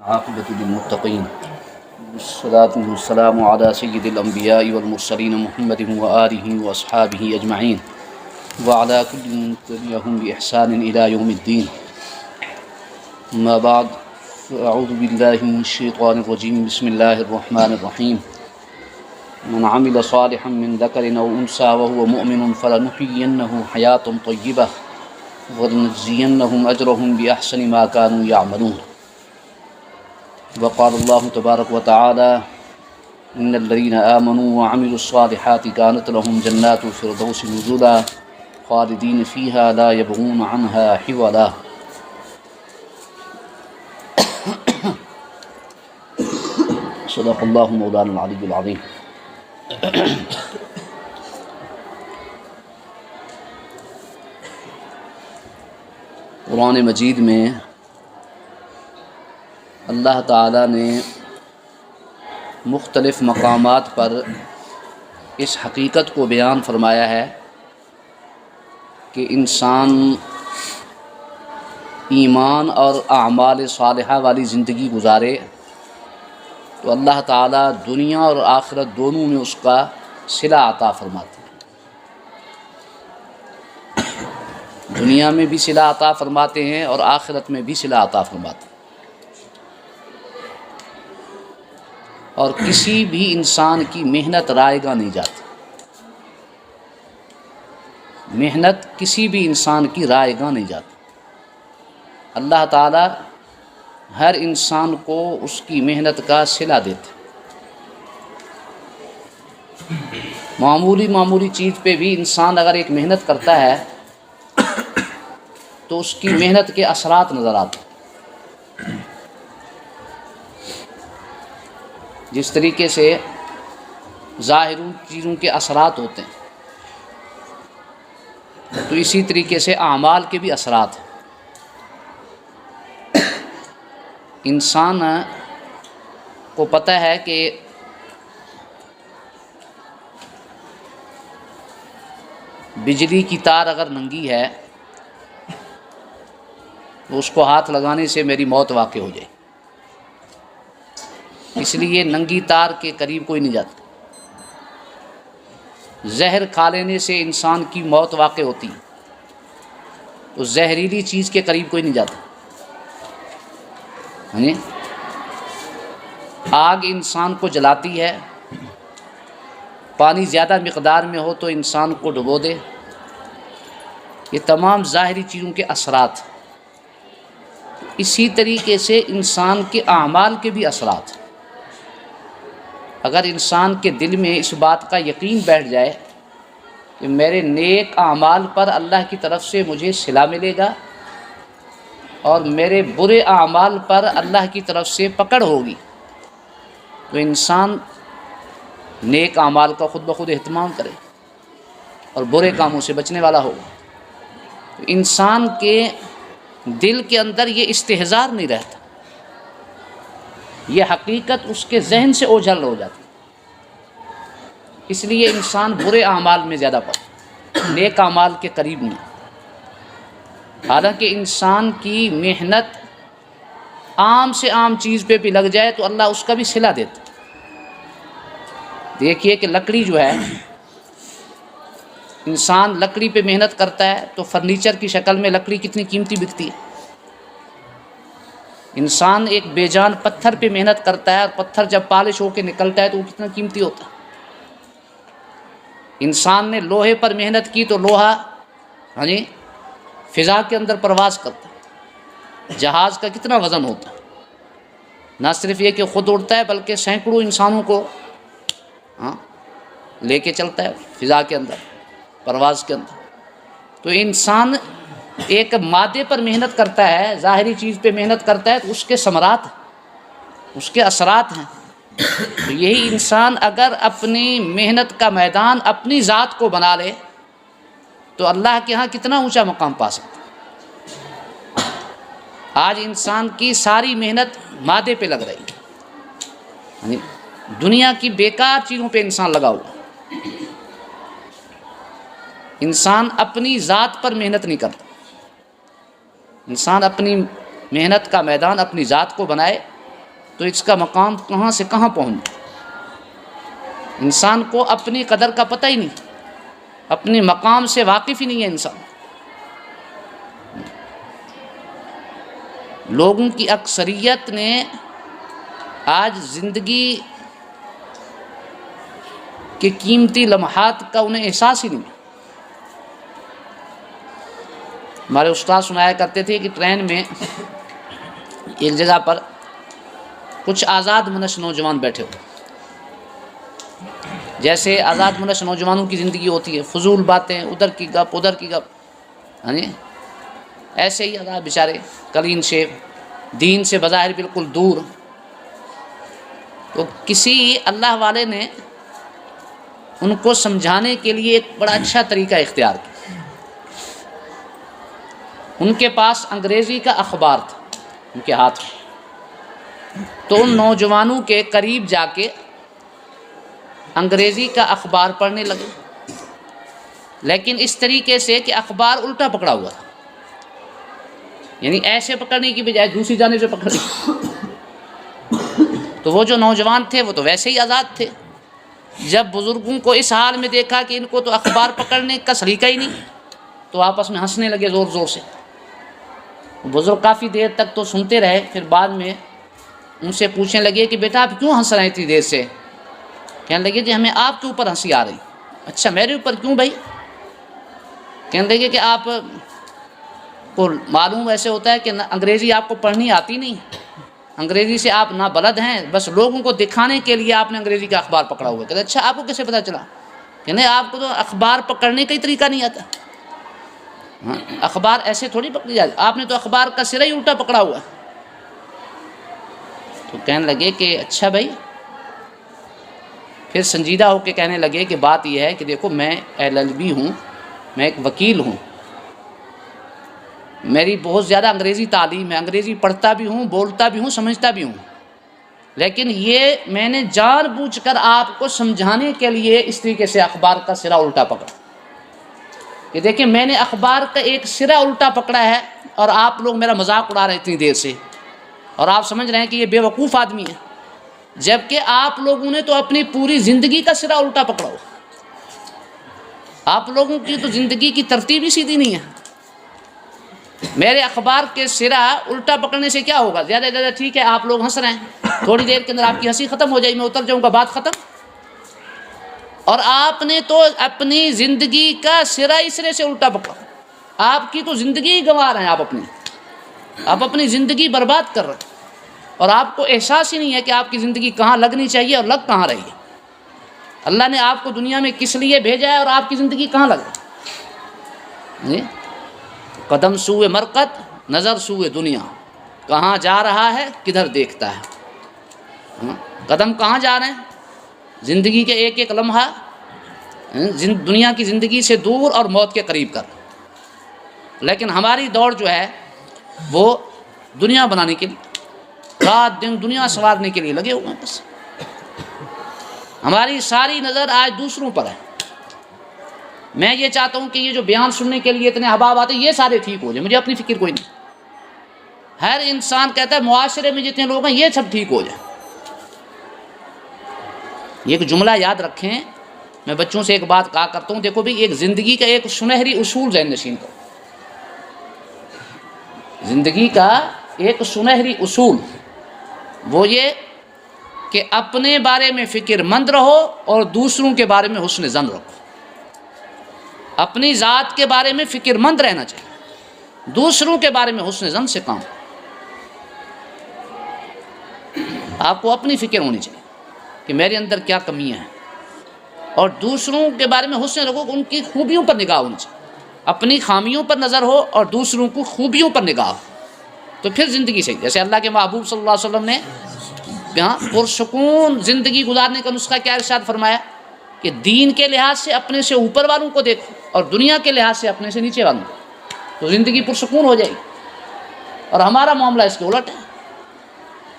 عاقبۃ للمتقین والصلاۃ والسلام علی سید الانبیاء والمرسلین محمد وآلہ واصحابہ اجمعین وعلی کل من تبعہم بإحسان الی یوم الدین. اما بعد فاعوذ باللہ من الشیطان الرجیم. بسم اللہ الرحمن الرحیم. من عمل صالحا من ذکر او انثی وهو مؤمن فلنحیینہ حیاۃ طیبہ ولنجزینہم اجرہم بأحسن ما كانوا يعملون. وقال اللہ تبارک و تعالی ان الذین آمنوا وعملوا الصالحات كانت لهم جنات الفردوس نزلا خالدین فیہا لا یبغون عنہا حولا. صدق اللہ مولانا العلی العظیم. قرآن مجید میں اللہ تعالیٰ نے مختلف مقامات پر اس حقیقت کو بیان فرمایا ہے کہ انسان ایمان اور اعمال صالحہ والی زندگی گزارے تو اللہ تعالیٰ دنیا اور آخرت دونوں میں اس کا صلہ عطا فرماتے ہیں. دنیا میں بھی صلہ عطا فرماتے ہیں اور آخرت میں بھی صلہ عطا فرماتے ہیں. اور کسی بھی انسان کی محنت رائے گاہ نہیں جاتی. محنت کسی بھی انسان کی رائے گاہ نہیں جاتی. اللہ تعالیٰ ہر انسان کو اس کی محنت کا صلہ دیتے. معمولی چیز پہ بھی انسان اگر ایک محنت کرتا ہے تو اس کی محنت کے اثرات نظر آتے ہیں. جس طریقے سے ظاہری چیزوں کے اثرات ہوتے ہیں تو اسی طریقے سے اعمال کے بھی اثرات ہیں. انسان کو پتہ ہے کہ بجلی کی تار اگر ننگی ہے تو اس کو ہاتھ لگانے سے میری موت واقع ہو جائے. اس لیے ننگی تار کے قریب کوئی نہیں جاتا. زہر کھا لینے سے انسان کی موت واقع ہوتی ہے تو زہریلی چیز کے قریب کوئی نہیں جاتا. آگ انسان کو جلاتی ہے. پانی زیادہ مقدار میں ہو تو انسان کو ڈبو دے. یہ تمام ظاہری چیزوں کے اثرات. اسی طریقے سے انسان کے اعمال کے بھی اثرات. اگر انسان کے دل میں اس بات کا یقین بیٹھ جائے کہ میرے نیک اعمال پر اللہ کی طرف سے مجھے صلہ ملے گا اور میرے برے اعمال پر اللہ کی طرف سے پکڑ ہوگی تو انسان نیک اعمال کا خود بخود اہتمام کرے اور برے کاموں سے بچنے والا ہوگا. انسان کے دل کے اندر یہ استحضار نہیں رہتا. یہ حقیقت اس کے ذہن سے اوجھل ہو جاتی. اس لیے انسان برے اعمال میں زیادہ پڑتا، نیک اعمال کے قریب نہیں. حالانکہ انسان کی محنت عام سے عام چیز پہ بھی لگ جائے تو اللہ اس کا بھی صلہ دیتا. دیکھیے کہ لکڑی جو ہے، انسان لکڑی پہ محنت کرتا ہے تو فرنیچر کی شکل میں لکڑی کتنی قیمتی بکتی ہے. انسان ایک بے جان پتھر پہ محنت کرتا ہے اور پتھر جب پالش ہو کے نکلتا ہے تو وہ کتنا قیمتی ہوتا ہے. انسان نے لوہے پر محنت کی تو لوہا فضا کے اندر پرواز کرتا ہے. جہاز کا کتنا وزن ہوتا ہے. نہ صرف یہ کہ خود اڑتا ہے بلکہ سینکڑوں انسانوں کو لے کے چلتا ہے فضا کے اندر، پرواز کے اندر. تو انسان ایک مادے پر محنت کرتا ہے، ظاہری چیز پہ محنت کرتا ہے تو اس کے ثمرات، اس کے اثرات ہیں. تو یہی انسان اگر اپنی محنت کا میدان اپنی ذات کو بنا لے تو اللہ کے ہاں کتنا اونچا مقام پا سکتا ہے. آج انسان کی ساری محنت مادے پہ لگ رہی، دنیا کی بیکار چیزوں پہ انسان لگا ہوا. انسان اپنی ذات پر محنت نہیں کرتا. انسان اپنی محنت کا میدان اپنی ذات کو بنائے تو اس کا مقام کہاں سے کہاں پہنچ جائے۔ انسان کو اپنی قدر کا پتہ ہی نہیں، اپنے مقام سے واقف ہی نہیں ہے انسان۔ لوگوں کی اکثریت نے آج زندگی کے قیمتی لمحات کا انہیں احساس ہی نہیں۔ ہمارے استاد سنایا کرتے تھے کہ ٹرین میں ایک جگہ پر کچھ آزاد منش نوجوان بیٹھے ہوئے، جیسے آزاد منش نوجوانوں کی زندگی ہوتی ہے، فضول باتیں، ادھر کی گپ ادھر کی گپ، ہاں جی، ایسے ہی آزاد بیچارے کلین شیپ، دین سے بظاہر بالکل دور۔ تو کسی اللہ والے نے ان کو سمجھانے کے لیے ایک بڑا اچھا طریقہ اختیار کیا۔ ان کے پاس انگریزی کا اخبار تھا ان کے ہاتھ میں، تو ان نوجوانوں کے قریب جا کے انگریزی کا اخبار پڑھنے لگے، لیکن اس طریقے سے کہ اخبار الٹا پکڑا ہوا تھا، یعنی ایسے پکڑنے کی بجائے دوسری جانب سے پکڑ لی۔ تو وہ جو نوجوان تھے وہ تو ویسے ہی آزاد تھے، جب بزرگوں کو اس حال میں دیکھا کہ ان کو تو اخبار پکڑنے کا سلیقہ ہی نہیں، تو آپس میں ہنسنے لگے زور زور سے۔ بزرگ کافی دیر تک تو سنتے رہے، پھر بعد میں ان سے پوچھنے لگے کہ بیٹا آپ کیوں ہنس رہے ہیں اتنی دیر سے؟ کہنے لگے کہ ہمیں آپ کے اوپر ہنسی آ رہی۔ اچھا میرے اوپر کیوں بھائی؟ کہنے لگے کہ آپ کو معلوم ایسے ہوتا ہے کہ انگریزی آپ کو پڑھنی آتی نہیں، انگریزی سے آپ نہ بلد ہیں، بس لوگوں کو دکھانے کے لیے آپ نے انگریزی کا اخبار پکڑا ہوا ہے۔ کہتے اچھا آپ کو کیسے پتہ چلا؟ کہ نہیں آپ کو تو اخبار پکڑنے کا ہی طریقہ نہیں آتا، اخبار ایسے تھوڑی پکڑی جاتی، آپ نے تو اخبار کا سرا ہی الٹا پکڑا ہوا ہے۔ تو کہنے لگے کہ اچھا بھائی، پھر سنجیدہ ہو کے کہنے لگے کہ بات یہ ہے کہ دیکھو میں LLB ہوں، میں ایک وکیل ہوں، میری بہت زیادہ انگریزی تعلیم ہے، انگریزی پڑھتا بھی ہوں، بولتا بھی ہوں، سمجھتا بھی ہوں، لیکن یہ میں نے جان بوجھ کر آپ کو سمجھانے کے لیے اس طریقے سے اخبار کا سرا الٹا پکڑا کہ دیکھیں میں نے اخبار کا ایک سرا الٹا پکڑا ہے اور آپ لوگ میرا مذاق اڑا رہے اتنی دیر سے، اور آپ سمجھ رہے ہیں کہ یہ بے وقوف آدمی ہے، جبکہ آپ لوگوں نے تو اپنی پوری زندگی کا سرا الٹا پکڑا ہو۔ آپ لوگوں کی تو زندگی کی ترتیب ہی سیدھی نہیں ہے۔ میرے اخبار کے سرا الٹا پکڑنے سے کیا ہوگا؟ زیادہ زیادہ ٹھیک ہے آپ لوگ ہنس رہے ہیں، تھوڑی دیر کے اندر آپ کی ہنسی ختم ہو جائے، میں اتر جاؤں گا، بات ختم۔ اور آپ نے تو اپنی زندگی کا سرا اس سرے سے الٹا پکڑا، آپ کی تو زندگی ہی گنوا رہے ہیں، آپ اپنی زندگی برباد کر رہے ہیں، اور آپ کو احساس ہی نہیں ہے کہ آپ کی زندگی کہاں لگنی چاہیے اور لگ کہاں رہی ہے۔ اللہ نے آپ کو دنیا میں کس لیے بھیجا ہے اور آپ کی زندگی کہاں لگ رہی ہے؟ قدم سوئے مرقد، نظر سوئے دنیا، کہاں جا رہا ہے کدھر دیکھتا ہے؟ قدم کہاں جا رہے ہیں؟ زندگی کے ایک ایک لمحہ دنیا کی زندگی سے دور اور موت کے قریب کر، لیکن ہماری دوڑ جو ہے وہ دنیا بنانے کے لیے، رات دن دنیا سنوارنے کے لیے لگے ہوئے ہیں۔ بس ہماری ساری نظر آج دوسروں پر ہے۔ میں یہ چاہتا ہوں کہ یہ جو بیان سننے کے لیے اتنے احباب آتے ہیں یہ سارے ٹھیک ہو جائیں، مجھے اپنی فکر کوئی نہیں۔ ہر انسان کہتا ہے معاشرے میں جتنے لوگ ہیں یہ سب ٹھیک ہو جائیں۔ یہ ایک جملہ یاد رکھیں، میں بچوں سے ایک بات کہا کرتا ہوں، دیکھو بھی ایک زندگی کا ایک سنہری اصول ذہن نشین کرو، زندگی کا ایک سنہری اصول وہ یہ کہ اپنے بارے میں فکر مند رہو اور دوسروں کے بارے میں حسن ظن رکھو۔ اپنی ذات کے بارے میں فکر مند رہنا چاہیے، دوسروں کے بارے میں حسن ظن سے کام۔ آپ کو اپنی فکر ہونی چاہیے کہ میرے اندر کیا کمیاں ہیں، اور دوسروں کے بارے میں حسن رکھو، ان کی خوبیوں پر نگاہ ہونی چاہیے۔ اپنی خامیوں پر نظر ہو اور دوسروں کو خوبیوں پر نگاہ ہو، تو پھر زندگی صحیح۔ جیسے اللہ کے محبوب صلی اللہ علیہ وسلم نے پرسکون زندگی گزارنے کا نسخہ کیا ارشاد فرمایا کہ دین کے لحاظ سے اپنے سے اوپر والوں کو دیکھو اور دنیا کے لحاظ سے اپنے سے نیچے والوں کو، تو زندگی پرسکون ہو جائے گی۔ اور ہمارا معاملہ اس کے الٹ ہے،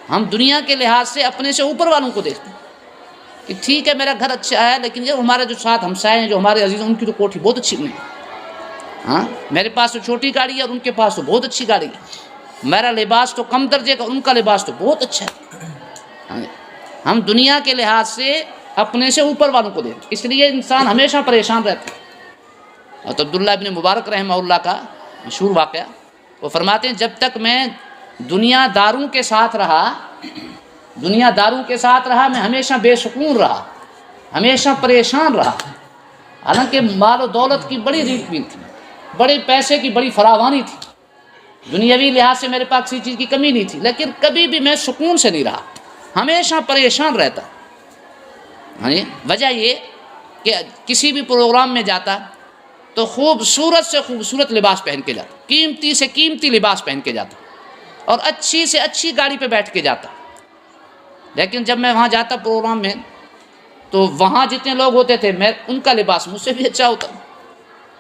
ہم دنیا کے لحاظ سے اپنے سے اوپر والوں کو دیکھتے ہیں کہ ٹھیک ہے میرا گھر اچھا ہے، لیکن یہ ہمارے جو ساتھ ہمسائے ہیں، جو ہمارے عزیز ہیں، ان کی تو کوٹھی بہت اچھی نہیں ہے۔ ہاں میرے پاس تو چھوٹی گاڑی ہے اور ان کے پاس تو بہت اچھی گاڑی ہے، میرا لباس تو کم درجے کا، ان کا لباس تو بہت اچھا ہے۔ ہم دنیا کے لحاظ سے اپنے سے اوپر والوں کو دیکھتے، اس لیے انسان ہمیشہ پریشان رہتا ہے۔ اور تو عبداللہ ابن مبارک رحمہ اللہ کا مشہور واقعہ، وہ فرماتے ہیں جب تک میں دنیا داروں کے ساتھ رہا میں ہمیشہ بے سکون رہا، ہمیشہ پریشان رہا، حالانکہ مال و دولت کی بڑی ریت بھی تھی، بڑے پیسے کی بڑی فراوانی تھی، دنیاوی لحاظ سے میرے پاس کسی چیز کی کمی نہیں تھی، لیکن کبھی بھی میں سکون سے نہیں رہا، ہمیشہ پریشان رہتا۔ وجہ یہ کہ کسی بھی پروگرام میں جاتا تو خوبصورت سے خوبصورت لباس پہن کے جاتا، قیمتی سے قیمتی لباس پہن کے جاتا، اور اچھی سے اچھی گاڑی پہ بیٹھ کے جاتا۔ لیکن جب میں وہاں جاتا پروگرام میں تو وہاں جتنے لوگ ہوتے تھے ان کا لباس مجھ سے بھی اچھا ہوتا،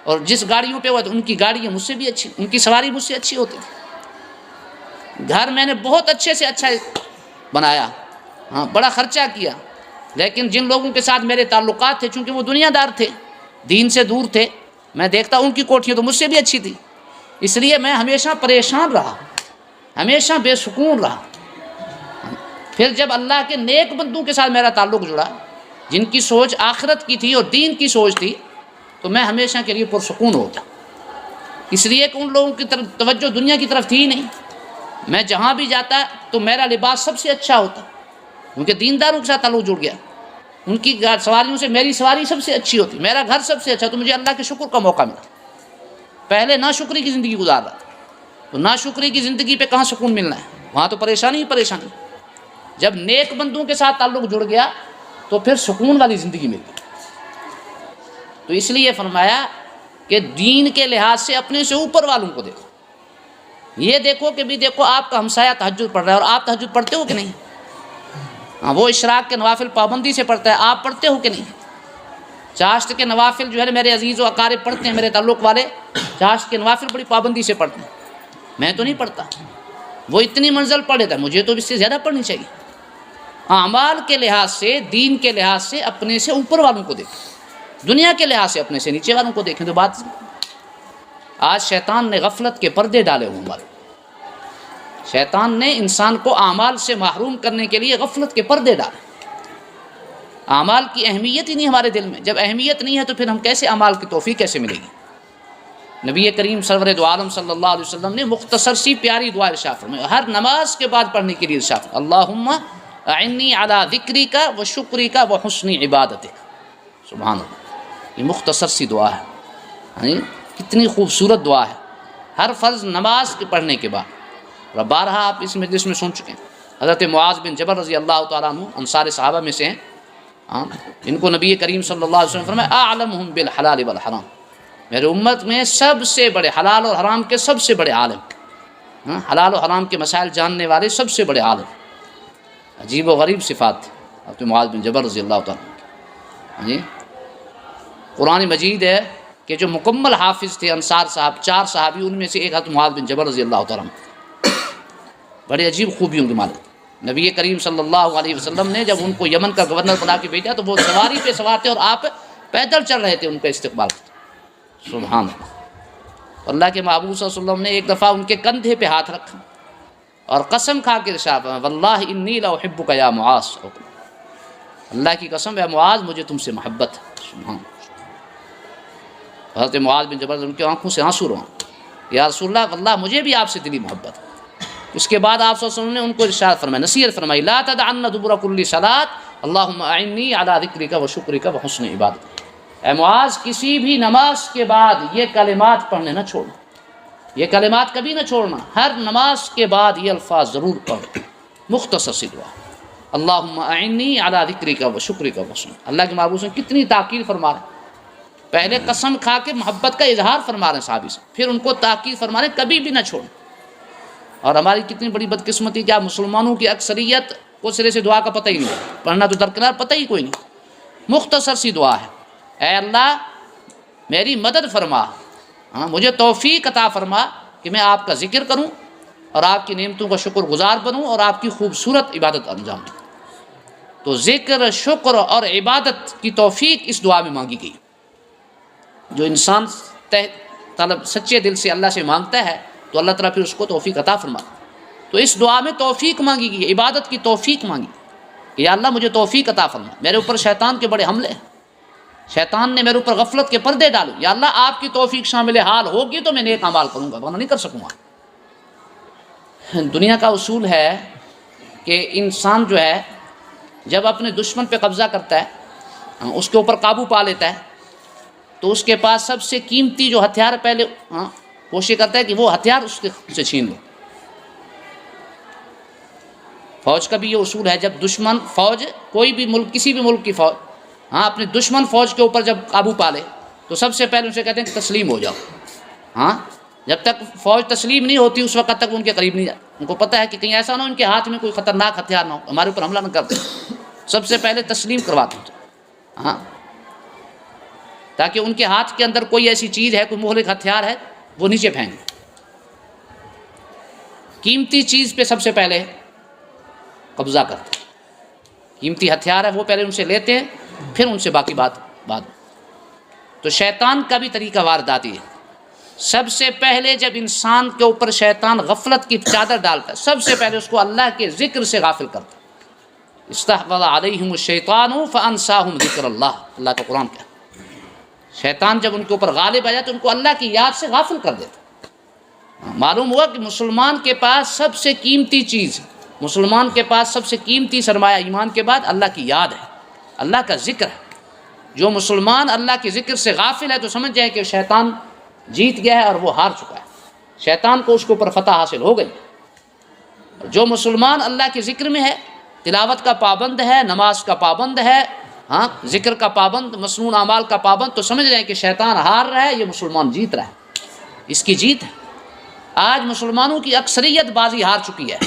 اور جس گاڑیوں پہ ہوتا ان کی گاڑیاں مجھ سے بھی اچھی، ان کی سواری مجھ سے اچھی ہوتی تھی۔ گھر میں نے بہت اچھے سے اچھا بنایا، بڑا خرچہ کیا، لیکن جن لوگوں کے ساتھ میرے تعلقات تھے چونکہ وہ دنیا دار تھے، دین سے دور تھے، میں دیکھتا ان کی کوٹھیاں تو مجھ سے بھی اچھی تھی، اس لیے میں ہمیشہ پریشان رہا، ہمیشہ بے سکون رہا۔ پھر جب اللہ کے نیک بندوں کے ساتھ میرا تعلق جڑا، جن کی سوچ آخرت کی تھی اور دین کی سوچ تھی، تو میں ہمیشہ کے لیے پرسکون ہوتا، اس لیے کہ ان لوگوں کی طرف توجہ دنیا کی طرف تھی ہی نہیں۔ میں جہاں بھی جاتا تو میرا لباس سب سے اچھا ہوتا، کیونکہ دینداروں کے ساتھ تعلق جڑ گیا، ان کی سواریوں سے میری سواری سب سے اچھی ہوتی، میرا گھر سب سے اچھا، تو مجھے اللہ کے شکر کا موقع ملا۔ پہلے ناشکری کی زندگی گزار رہا تھا، تو ناشکری کی زندگی پہ کہاں سکون ملنا ہے، وہاں تو پریشانی ہی پریشانی۔ جب نیک بندوں کے ساتھ تعلق جڑ گیا تو پھر سکون والی زندگی مل گئی۔ تو اس لیے فرمایا کہ دین کے لحاظ سے اپنے سے اوپر والوں کو دیکھو، یہ دیکھو کہ بھی دیکھو آپ کا ہمسایہ تہجد پڑھ رہا ہے اور آپ تہجد پڑھتے ہو کہ نہیں؟ وہ اشراق کے نوافل پابندی سے پڑھتا ہے، آپ پڑھتے ہو کہ نہیں؟ چاشت کے نوافل جو ہے میرے عزیز و اقارب پڑھتے ہیں، میرے تعلق والے چاشت کے نوافل بڑی پابندی سے پڑھتے ہیں، میں تو نہیں پڑھتا۔ وہ اتنی منزل پڑھے تھا، مجھے تو اس سے زیادہ پڑھنی چاہیے۔ اعمال کے لحاظ سے، دین کے لحاظ سے اپنے سے اوپر والوں کو دیکھیں، دنیا کے لحاظ سے اپنے سے نیچے والوں کو دیکھیں۔ تو بات آج شیطان نے غفلت کے پردے ڈالے ہوئے ہمارے، شیطان نے انسان کو اعمال سے محروم کرنے کے لیے غفلت کے پردے ڈالے۔ اعمال کی اہمیت ہی نہیں ہمارے دل میں، جب اہمیت نہیں ہے تو پھر ہم کیسے اعمال کی توفیق کیسے ملے گی؟ نبی کریم سرور دو عالم صلی اللہ علیہ وسلم نے مختصر سی پیاری دعا ارشاد فرمائی، ہر نماز کے بعد پڑھنے کے لیے ارشاد فرمایا، اللہم اعنی علی ذکرک و شکرک و حسن عبادتک۔ سبحان اللہ، یہ مختصر سی دعا ہے، کتنی خوبصورت دعا ہے، ہر فرض نماز کے پڑھنے کے بعد۔ اور بارہا آپ اس مجلس میں سن چکے ہیں، حضرت معاذ بن جبل رضی اللہ تعالیٰ عنہ انصار صحابہ میں سے ہیں، ان کو نبی کریم صلی اللہ علیہ وسلم فرمایا اعلمہم بالحلال والحرام، میرے امت میں سب سے بڑے، حلال اور حرام کے سب سے بڑے عالم، حلال و حرام کے مسائل جاننے والے سب سے بڑے عالم۔ عجیب و غریب صفات تھی حضرت معاذ بن جبل رضی اللہ تعالیٰ۔ قرآن مجید ہے کہ جو مکمل حافظ تھے انصار صاحب، 4 صحابی، ان میں سے ایک حضرت معاذ بن جبل رضی اللہ تعالیٰ، بڑے عجیب خوبیوں کے مالک۔ نبی کریم صلی اللہ علیہ وسلم نے جب ان کو یمن کا گورنر بنا کے بھیجا تو وہ سواری پہ سوار تھے اور آپ پیدل چل رہے تھے ان کا استقبال کرتے۔ سبحان اللہ، اللہ کے محبوب صلی اللہ علیہ وسلم نے ایک دفعہ ان کے کندھے پہ ہاتھ رکھا اور قسم کھا کے ارشاد واللہ انی لاحبک یا معاذ، اللہ کی قسم اے معاذ مجھے تم سے محبت ہے۔ سبحان اللہ، حضرت معاذ بن جبل ان کی آنکھوں سے آنسو رہے، یا رسول اللہ واللہ مجھے بھی آپ سے دلی محبت ہے۔ اس کے بعد آپ صلی اللہ علیہ وسلم نے ان کو ارشاد فرمایا، نصیحت فرمائی، لا تدعن دبر کل صلاۃ اللہم اعنی علی ذکرک و شکرک و حسن عبادتک۔ اے معاذ کسی بھی نماز کے بعد یہ کلمات پڑھنے نہ چھوڑنا، یہ کلمات کبھی نہ چھوڑنا، ہر نماز کے بعد یہ الفاظ ضرور پڑھو، مختصر سی دعا، اللہم اعنی علی ذکرک و شکرک و حسن۔ اللہ کے محبوب سے کتنی تاکید فرما رہے ہیں، پہلے قسم کھا کے محبت کا اظہار فرما رہے ہیں صحابی سے، پھر ان کو تاکید فرما رہے ہیں کبھی بھی نہ چھوڑنا۔ اور ہماری کتنی بڑی بدقسمتی کیا، مسلمانوں کی اکثریت کو سرے سے دعا کا پتہ ہی نہیں، پڑھنا تو درکنار، پتہ ہی کوئی نہیں۔ مختصر سی دعا ہے، اے اللہ میری مدد فرما، مجھے توفیق عطا فرما کہ میں آپ کا ذکر کروں اور آپ کی نعمتوں کا شکر گزار بنوں اور آپ کی خوبصورت عبادت انجام دوں۔ تو ذکر، شکر اور عبادت کی توفیق اس دعا میں مانگی گئی۔ جو انسان طلب سچے دل سے اللہ سے مانگتا ہے تو اللہ تعالیٰ پھر اس کو توفیق عطا فرماتا ہے۔ تو اس دعا میں توفیق مانگی گئی، عبادت کی توفیق مانگی، کہ یا اللہ مجھے توفیق عطا فرما، میرے اوپر شیطان کے بڑے حملے ہیں، شیطان نے میرے اوپر غفلت کے پردے ڈالے، یا اللہ آپ کی توفیق شامل حال ہوگی تو میں نیک اعمال کروں گا ورنہ نہیں کر سکوں گا۔ دنیا کا اصول ہے کہ انسان جو ہے جب اپنے دشمن پہ قبضہ کرتا ہے، اس کے اوپر قابو پا لیتا ہے، تو اس کے پاس سب سے قیمتی جو ہتھیار پہلے کوشش کرتا ہے کہ وہ ہتھیار اس سے چھین لو۔ فوج کا بھی یہ اصول ہے، جب دشمن فوج کوئی بھی ملک، کسی بھی ملک کی فوج اپنے دشمن فوج کے اوپر جب قابو پا لے تو سب سے پہلے ان سے کہتے ہیں کہ تسلیم ہو جاؤ۔ جب تک فوج تسلیم نہیں ہوتی اس وقت تک ان کے قریب نہیں جاتے، ان کو پتہ ہے کہ کہیں ایسا نہ ہو ان کے ہاتھ میں کوئی خطرناک ہتھیار نہ ہو، ہمارے اوپر حملہ نہ کر دیں، سب سے پہلے تسلیم کرواتے ہیں تاکہ ان کے ہاتھ کے اندر کوئی ایسی چیز ہے، کوئی مہلک ہتھیار ہے، وہ نیچے پھینک۔ قیمتی چیز پہ سب سے پہلے قبضہ کرتے ہیں، قیمتی ہتھیار ہے وہ پہلے ان سے لیتے ہیں، پھر ان سے باقی بات۔ تو شیطان کا بھی طریقہ وارداتی ہے، سب سے پہلے جب انسان کے اوپر شیطان غفلت کی چادر ڈالتا ہے، سب سے پہلے اس کو اللہ کے ذکر سے غافل کرتا ہے۔ استحوذ علیہم الشیطان فانساہم ذکر اللہ، اللہ کا قرآن کہتا ہے شیطان جب ان کے اوپر غالب آ جائے تو ان کو اللہ کی یاد سے غافل کر دیتا۔ معلوم ہوا کہ مسلمان کے پاس سب سے قیمتی چیز، مسلمان کے پاس سب سے قیمتی سرمایہ ایمان کے بعد اللہ کی یاد ہے، اللہ کا ذکر ہے۔ جو مسلمان اللہ کے ذکر سے غافل ہے تو سمجھ جائے کہ شیطان جیت گیا ہے اور وہ ہار چکا ہے، شیطان کو اس کے اوپر فتح حاصل ہو گئی۔ جو مسلمان اللہ کے ذکر میں ہے، تلاوت کا پابند ہے، نماز کا پابند ہے، ذکر کا پابند، مسنون اعمال کا پابند، تو سمجھ رہے ہیں کہ شیطان ہار رہا ہے، یہ مسلمان جیت رہا ہے، اس کی جیت ہے۔ آج مسلمانوں کی اکثریت بازی ہار چکی ہے،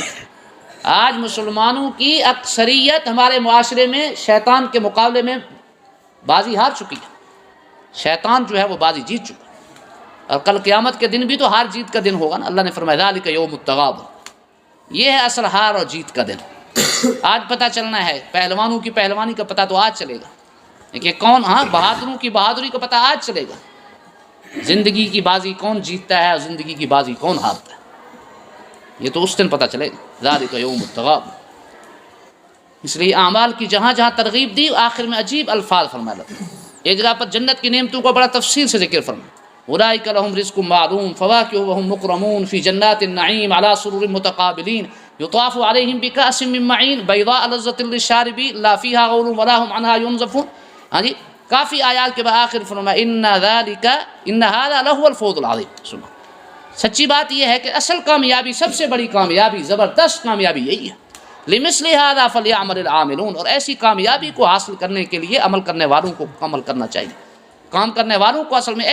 آج مسلمانوں کی اکثریت ہمارے معاشرے میں شیطان کے مقابلے میں بازی ہار چکی ہے، شیطان جو ہے وہ بازی جیت چکا ہے، اور کل قیامت کے دن بھی تو ہار جیت کا دن ہوگا نا۔ اللہ نے فرمایا ذالک یوم التغابن، یہ ہے اصل ہار اور جیت کا دن۔ آج پتہ چلنا ہے، پہلوانوں کی پہلوانی کا پتہ تو آج چلے گا کہ کون بہادروں کی بہادری کا پتہ آج چلے گا، زندگی کی بازی کون جیتتا ہے اور زندگی کی بازی کون ہارتا ہے، یہ تو اس دن پتہ چلے گا۔ ذالک یوم التغابن، اس لیے اعمال کی جہاں جہاں ترغیب دی آخر میں عجیب الفاظ فرمایا۔ ایک جگہ پر جنت کی نعمتوں کو بڑا تفصیل سے ذکر فرمایا، اولئک لهم رزق معلوم فواکہ وهم مکرمون فی جنات النعیم علی سرر متقابلین یطاف علیہم بکأس من معین بیضاء لذۃ للشاربین لا فیہا غول ولا هم عنہا ینزفون۔ کافی آیات کے بعد آخر فرمایا ان هذا لهو الفوز العظیم۔ سچی بات یہ ہے کہ اصل کامیابی، سب سے بڑی کامیابی، زبردست کامیابی یہی ہے۔ لمثل هذا فلیعمل العاملون، اور ایسی کامیابی کو حاصل کرنے کے لیے عمل کرنے والوں کو عمل کرنا چاہیے، کام کرنے والوں کو اصل میں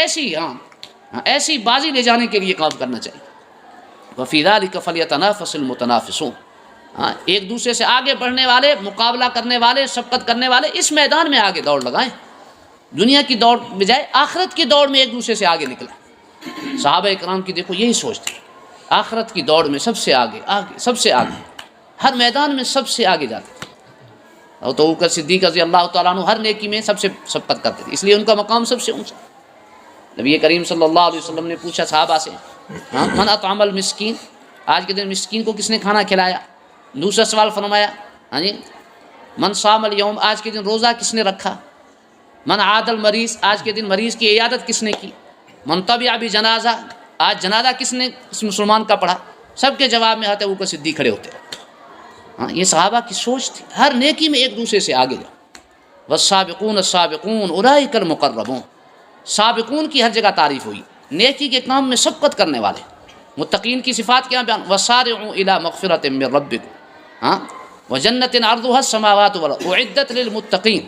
ایسی بازی لے جانے کے لیے کام کرنا چاہیے۔ وفی ذلک فلیتنافس المتنافسون، ایک دوسرے سے آگے بڑھنے والے، مقابلہ کرنے والے، سبقت کرنے والے اس میدان میں آگے دوڑ لگائیں، دنیا کی دوڑ بجائے آخرت کی دوڑ میں ایک دوسرے سے آگے نکلیں۔ صحابہ کرام کی دیکھو یہی سوچ تھی، آخرت کی دوڑ میں سب سے آگے، سب سے آگے، ہر میدان میں سب سے آگے جاتے تھے۔ اور تو ابوبکر صدیق رضی اللہ تعالیٰ عنہ ہر نیکی میں سب سے سبقت کرتے تھے، اس لیے ان کا مقام سب سے اونچا۔ نبی کریم صلی اللہ علیہ وسلم نے پوچھا صحابہ سے، من اطعم المسکین، آج کے دن مسکین کو کس نے کھانا کھلایا؟ دوسرا سوال فرمایا من صام الیوم، آج کے دن روزہ کس نے رکھا؟ من عاد المریض، آج کے دن مریض کی عیادت کس نے کی؟ من تبع بجنازہ، آج جنازہ کس نے اس مسلمان کا پڑھا؟ سب کے جواب میں حضرت ابوبکر صدیق کھڑے ہوتے۔ یہ صحابہ کی سوچ تھی، ہر نیکی میں ایک دوسرے سے آگے جاؤ۔ والسابقون السابقون اولئک المقربون، سابقون کی ہر جگہ تعریف ہوئی، نیکی کے کام میں سبقت کرنے والے۔ متقین کی صفات کیا بیان؟ وسارعوا الی مغفرۃ من ربکم وجنۃ عرضها السماوات والارض اعدت للمتقین،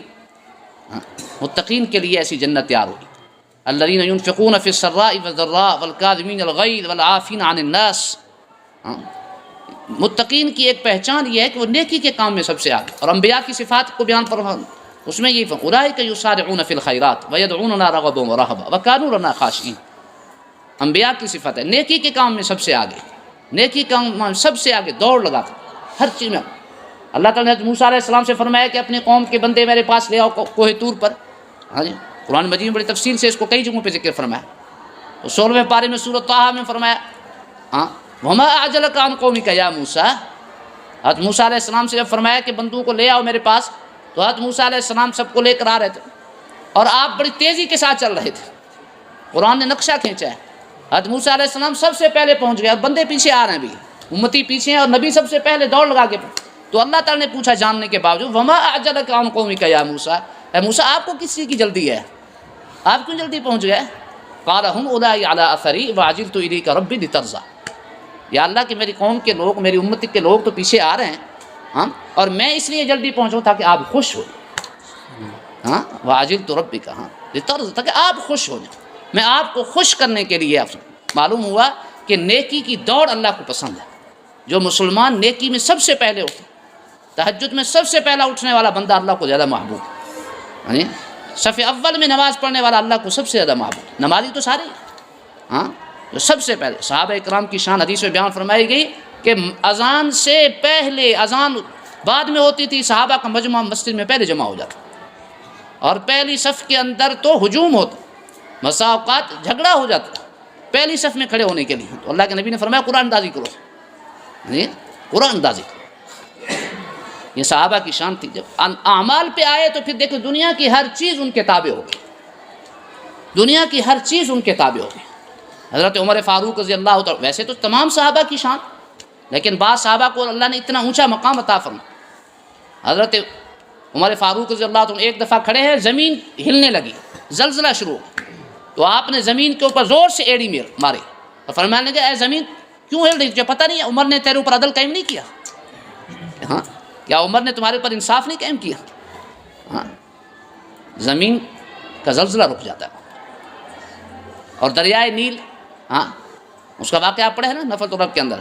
متقین کے لیے ایسی جنت تیار ہوئی۔ الذین ينفقون فی السراء والضراء والکاظمین الغیظ والعافین عن الناس، متقین کی ایک پہچان یہ ہے کہ وہ نیکی کے کام میں سب سے آگے۔ اور انبیاء کی صفات کو بیان فرما، اس میں یہی اولئک یسارعون فی الخیرات ویدعوننا رغبا ورہبا وکانوا لنا خاشعین۔ انبیاء کی صفت ہے نیکی کے کام میں سب سے آگے، نیکی کے کام میں سب سے آگے دوڑ لگاتے ہر چیز میں۔ اللہ تعالیٰ نے موسیٰ علیہ السلام سے فرمایا کہ اپنے قوم کے بندے میرے پاس لے آؤ کوہ طور پر۔ قرآن مجید میں بڑی تفصیل سے اس کو کئی جگہوں پہ ذکر فرمایا۔ 16ویں پارے میں سورۃ طٰہٰ میں فرمایا وما اعجلک عن قومک یا موسیٰ، حضرت موسیٰ علیہ السلام سے جب فرمایا کہ بندوں کو لے آؤ میرے پاس، تو حضرت موسیٰ علیہ السلام سب کو لے کر آ رہے تھے اور آپ بڑی تیزی کے ساتھ چل رہے تھے. قرآن نے نقشہ کھینچا ہے. حضرت موسیٰ علیہ السلام سب سے پہلے پہنچ گئے اور بندے پیچھے آ رہے ہیں، بھی امتی پیچھے ہیں اور نبی سب سے پہلے دوڑ لگا کے. تو اللہ تعالیٰ نے پوچھا جاننے کے باوجود، وما اعجلک عن قومک یا موسیٰ، اے موسیٰ آپ کو کس چیز کی جلدی ہے، آپ کیوں جلدی پہنچ گئے؟ قال هم اولائی علی اثری وعجلت الیک ربی لترضی، یا اللہ کہ میری قوم کے لوگ، میری امت کے لوگ تو پیچھے آ رہے ہیں، ہاں، اور میں اس لیے جلدی پہنچوں تاکہ آپ خوش ہو جائیں. ہاں، وعجلت ربک، ہاں لترضی، تاکہ آپ خوش ہو جائیں. میں آپ کو خوش کرنے کے لیے. معلوم ہوا کہ نیکی کی دوڑ اللہ کو پسند ہے. جو مسلمان نیکی میں سب سے پہلے اٹھے، تہجد میں سب سے پہلا اٹھنے والا بندہ اللہ کو زیادہ محبوب ہے. یعنی صف اول میں نماز پڑھنے والا اللہ کو سب سے زیادہ محبوب. نمازی تو سارے، ہاں، جو سب سے پہلے. صحابہ اکرام کی شان حدیث میں بیان فرمائی گئی کہ اذان سے پہلے، اذان بعد میں ہوتی تھی، صحابہ کا مجمع مسجد میں پہلے جمع ہو جاتا اور پہلی صف کے اندر تو ہجوم ہوتا، مسا اوقات جھگڑا ہو جاتا پہلی صف میں کھڑے ہونے کے لیے. تو اللہ کے نبی نے فرمایا قرآن اندازی کرو، قرآن اندازی کرو. یہ صحابہ کی شان تھی. جب اعمال پہ آئے تو پھر دیکھو دنیا کی ہر چیز ان کے تابع ہو گئی، دنیا کی ہر چیز ان کے تابع ہو گئی. حضرت عمر فاروق رضی اللہ تعالیٰ، ویسے تو تمام صحابہ کی شان، لیکن بعض صحابہ کو اللہ نے اتنا اونچا مقام عطا فرمایا. حضرت عمر فاروق رضی اللہ عنہ ایک دفعہ کھڑے ہیں، زمین ہلنے لگی، زلزلہ شروع ہو، تو آپ نے زمین کے اوپر زور سے ایڑی ماری اور فرمانے لگے اے زمین کیوں ہل رہی؟ تجھے پتہ نہیں ہے عمر نے تیرے اوپر عدل قائم نہیں کیا؟ ہاں، کیا عمر نے تمہارے اوپر انصاف نہیں قائم کیا؟ ہاں، زمین کا زلزلہ رک جاتا ہے. اور دریائے نیل، ہاں، اس کا واقعہ آپ پڑھے ہیں نا نفل الرب کے اندر.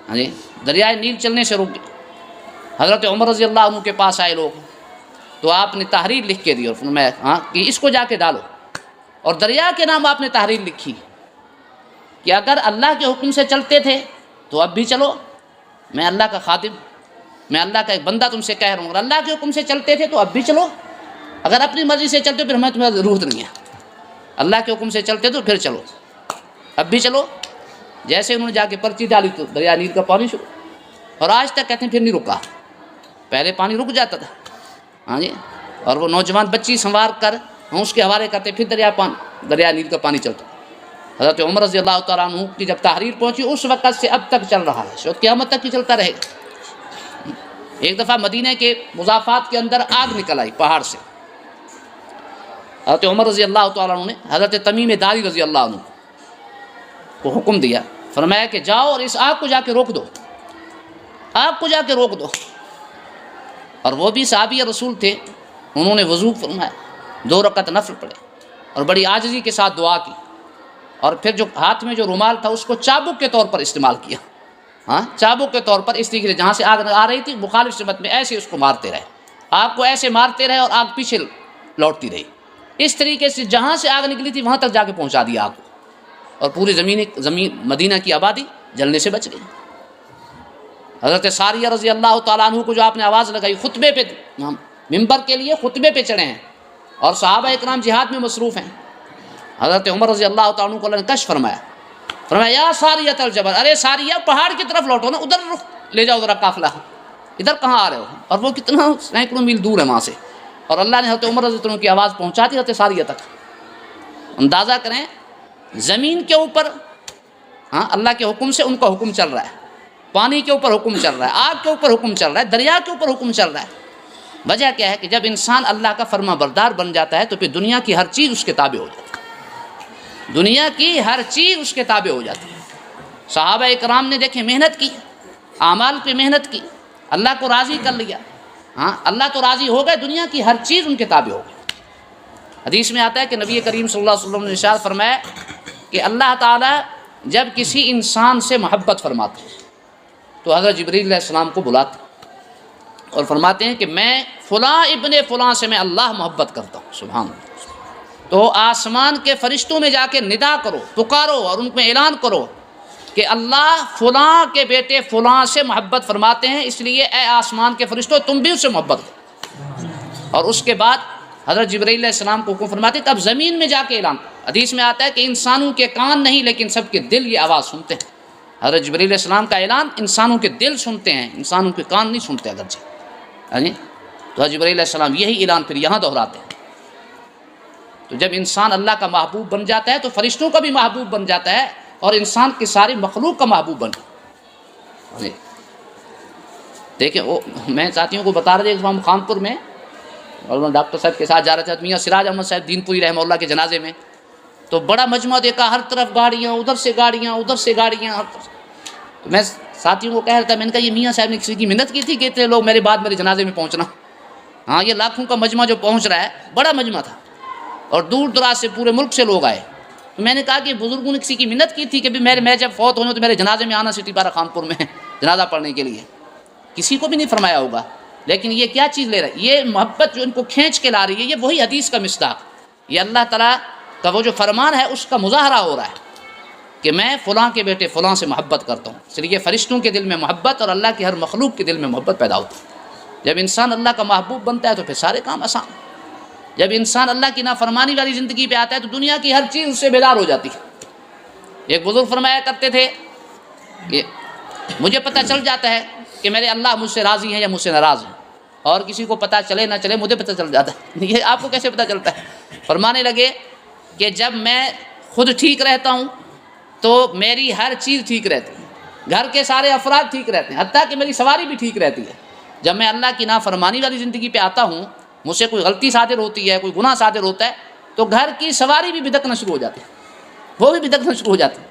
ہاں جی، دریائے نیل چلنے سے رک گئے. حضرت عمر رضی اللہ عنہ کے پاس آئے لوگ، تو آپ نے تحریر لکھ کے دی اور فرمایا ہاں کہ اس کو جا کے ڈالو. اور دریا کے نام آپ نے تحریر لکھی کہ اگر اللہ کے حکم سے چلتے تھے تو اب بھی چلو، میں اللہ کا خادم، میں اللہ کا ایک بندہ تم سے کہہ رہا ہوں، اگر اللہ کے حکم سے چلتے تھے تو اب بھی چلو، اگر اپنی مرضی سے چلتے ہو پھر ہمیں تمہیں ضرورت نہیں ہے. اللہ کے حکم سے چلتے تو پھر چلو، اب بھی چلو. جیسے انہوں نے جا کے پرچی ڈالی تو دریا نیل کا پانی شروع، اور آج تک کہتے ہیں پھر نہیں رکا. پہلے پانی رک جاتا تھا، ہاں جی، اور وہ نوجوان بچی سنوار کر ہم اس کے حوالے کرتے، پھر دریا نیل کا پانی چلتا. حضرت عمر رضی اللہ تعالیٰ عنہ کی جب تحریر پہنچی اس وقت سے اب تک چل رہا ہے، شاید قیامت تک ہی چلتا رہے گا. ایک دفعہ مدینہ کے مضافات کے اندر آگ نکل آئی پہاڑ سے. حضرت عمر رضی اللہ تعالیٰ عنہ نے حضرت تمیم داری رضی اللہ عنہ کو حکم دیا، فرمایا کہ جاؤ اور اس آگ کو جا کے روک دو، آگ کو جا کے روک دو. اور وہ بھی صحابی رسول تھے، انہوں نے وضو فرمایا، 2 رکعت نفل پڑھے اور بڑی عاجزی کے ساتھ دعا کی، اور پھر جو ہاتھ میں جو رومال تھا اس کو چابک کے طور پر استعمال کیا. ہاں، چابک کے طور پر اس طریقے سے جہاں سے آگ آ رہی تھی مخالف سمت میں ایسے اس کو مارتے رہے، آگ کو ایسے مارتے رہے اور آگ پیچھے لوٹتی رہی. اس طریقے سے جہاں سے آگ نکلی تھی وہاں تک جا کے پہنچا دیا آگ کو، اور پوری زمین مدینہ کی آبادی جلنے سے بچ گئی. حضرت ساریہ رضی اللہ تعالیٰ عنہ کو جو آپ نے آواز لگائی، خطبے پہ، ممبر کے لیے خطبے پہ چڑھے ہیں اور صحابہ اکرام جہاد میں مصروف ہیں. حضرت عمر رضی اللہ تعالیٰ عنہ کو اللہ نے کشف فرمایا یا ساریۃ الجبل، ارے ساریہ پہاڑ کی طرف لوٹو نا، ادھر رخ لے جاؤ ذرا قافلہ، ادھر کہاں آ رہے ہو؟ اور وہ کتنا سینکڑوں میل دور ہے وہاں سے، اور اللہ نے حضرت عمر رضی اللہ عنہ کی آواز پہنچا دی حضرت ساریہ تک. اندازہ کریں زمین کے اوپر، ہاں، اللہ کے حکم سے ان کا حکم چل رہا ہے، پانی کے اوپر حکم چل رہا ہے، آگ کے اوپر حکم چل رہا ہے، دریا کے اوپر حکم چل رہا ہے. وجہ کیا ہے کہ جب انسان اللہ کا فرما بردار بن جاتا ہے تو پھر دنیا کی ہر چیز اس کے تابع ہو جاتی ہے، دنیا کی ہر چیز اس کے تابع ہو جاتی ہے. صحابہ اکرام نے دیکھیں محنت کی، اعمال پہ محنت کی، اللہ کو راضی کر لیا. ہاں، اللہ تو راضی ہو گئے، دنیا کی ہر چیز ان کے تابع ہو گئی. حدیث میں آتا ہے کہ نبی کریم صلی اللہ علیہ وسلم نے ارشاد فرمایا کہ اللہ تعالیٰ جب کسی انسان سے محبت فرماتے ہیں تو حضرت جبریل علیہ السلام کو بلاتے اور فرماتے ہیں کہ میں فلاں ابن فلاں سے میں اللہ محبت کرتا ہوں. سبحان اللہ. تو آسمان کے فرشتوں میں جا کے ندا کرو، پکارو اور ان میں اعلان کرو کہ اللہ فلاں کے بیٹے فلاں سے محبت فرماتے ہیں، اس لیے اے آسمان کے فرشتوں تم بھی اس سے محبت کرو. اور اس کے بعد حضرت جبرائیل علیہ السلام کو حکم فرماتے تب زمین میں جا کے اعلان. حدیث میں آتا ہے کہ انسانوں کے کان نہیں لیکن سب کے دل یہ آواز سنتے ہیں. حضرت جبرائیل علیہ السلام کا اعلان انسانوں کے دل سنتے ہیں، انسانوں کے کان نہیں سنتے اگرچہ، تو حضرت جبرائیل علیہ السلام یہی اعلان پھر یہاں دہراتے ہیں۔ تو جب انسان اللہ کا محبوب بن جاتا ہے تو فرشتوں کا بھی محبوب بن جاتا ہے اور انسان کی ساری مخلوق کا محبوب بن جاتا ہے۔ دیکھیں میں ساتھیوں کو بتا رہا تھا، ایک دفعہ ہم خانپور میں اور ڈاکٹر صاحب کے ساتھ جا رہے تھے، میاں سراج احمد صاحب دین پوری رحمہ اللہ کے جنازے میں، تو بڑا مجمع دیکھا، ہر طرف گاڑیاں، ادھر سے گاڑیاں، ادھر سے گاڑیاں۔ تو میں ساتھیوں کو کہہ رہا تھا، میں نے کہا یہ میاں صاحب نے کسی کی منت کی تھی کہ اتنے لوگ میرے بعد میرے جنازے میں پہنچنا؟ ہاں یہ لاکھوں کا مجمع جو پہنچ رہا ہے، بڑا مجمع تھا اور دور دراز سے پورے ملک سے لوگ آئے۔ تو میں نے کہا کہ بزرگوں نے کسی کی منت کی تھی کہ میں جب فوت ہونا تو میرے جنازے میں آنا سٹی پارہ خانپور میں جنازہ پڑھنے کے لیے؟ کسی کو بھی نہیں فرمایا ہوگا، لیکن یہ کیا چیز لے رہا ہے؟ یہ محبت جو ان کو کھینچ کے لا رہی ہے، یہ وہی حدیث کا مصداق، یہ اللہ تعالیٰ کا وہ جو فرمان ہے اس کا مظاہرہ ہو رہا ہے کہ میں فلاں کے بیٹے فلاں سے محبت کرتا ہوں۔ اس لیے فرشتوں کے دل میں محبت اور اللہ کی ہر مخلوق کے دل میں محبت پیدا ہوتی ہے۔ جب انسان اللہ کا محبوب بنتا ہے تو پھر سارے کام آسان۔ جب انسان اللہ کی نافرمانی والی زندگی پہ آتا ہے تو دنیا کی ہر چیز اس سے بیدار ہو جاتی ہے۔ ایک بزرگ فرمایا کرتے تھے کہ مجھے پتہ چل جاتا ہے کہ میرے اللہ مجھ سے راضی ہیں یا مجھ سے ناراض ہیں، اور کسی کو پتہ چلے نہ چلے مجھے پتہ چل جاتا ہے۔ یہ آپ کو کیسے پتہ چلتا ہے؟ فرمانے لگے کہ جب میں خود ٹھیک رہتا ہوں تو میری ہر چیز ٹھیک رہتی ہے، گھر کے سارے افراد ٹھیک رہتے ہیں، حتیٰ کہ میری سواری بھی ٹھیک رہتی ہے۔ جب میں اللہ کی نافرمانی والی زندگی پہ آتا ہوں، مجھ سے کوئی غلطی صادر ہوتی ہے، کوئی گناہ صادر ہوتا ہے، تو گھر کی سواری بھی بدکنا شروع ہو جاتی ہے، وہ بھی بدکنا شروع ہو جاتی ہے،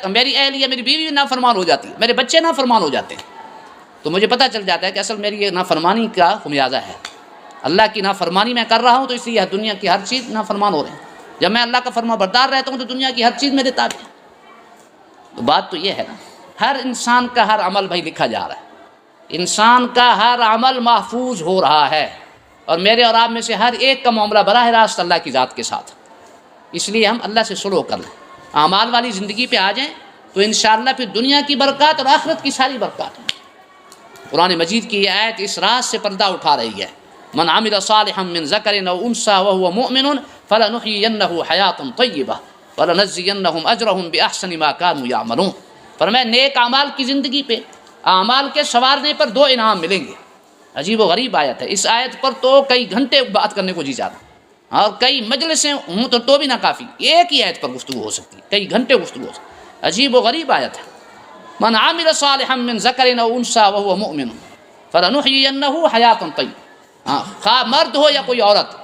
میری اہلیہ میری بیوی بھی نافرمان ہو جاتی ہے، میرے بچے نافرمان ہو جاتے ہیں۔ تو مجھے پتہ چل جاتا ہے کہ اصل میری یہ نافرمانی کا خمیازہ ہے، اللہ کی نافرمانی میں کر رہا ہوں تو اس لیے دنیا کی ہر چیز نافرمان ہو رہے ہیں۔ جب میں اللہ کا فرما بردار رہتا ہوں تو دنیا کی ہر چیز میرے تابع ہے۔ تو بات تو یہ ہے نا، ہر انسان کا ہر عمل بھائی لکھا جا رہا ہے، انسان کا ہر عمل محفوظ ہو رہا ہے، اور میرے اور آپ میں سے ہر ایک کا معاملہ براہ راست اللہ کی ذات کے ساتھ۔ اس لیے ہم اللہ سے سلوک کر لیں، اعمال والی زندگی پہ آ جائیں تو انشاءاللہ پھر دنیا کی برکات اور آخرت کی ساری برکات ہیں۔ قرآن مجید کی یہ آیت اس راز سے پردہ اٹھا رہی ہے، من عمل صالحا من ذکر او انثی وهو مؤمن فلنحیینہ حیاۃ طیبہ ولنجزینہم اجرہم باحسن ما كانوا یعملون۔ فرمایا نیک اعمال کی زندگی پہ اعمال کے سنوارنے پر دو انعام ملیں گے۔ عجیب و غریب آیت ہے، اس آیت پر تو کئی گھنٹے بات کرنے کو جی جاتا، اور کئی مجلسیں ہوں تو بھی نہ کافی، ایک ہی آیت پر گفتگو ہو سکتی ہے، کئی گھنٹے گفتگو ہو سکتی ہے۔ عجیب و غریب آیت ہے، من عمل صالحا من ذکر او انثی وهو مؤمن فلنحیینہ حیاۃ طیبہ، خواہ مرد ہو یا کوئی عورت،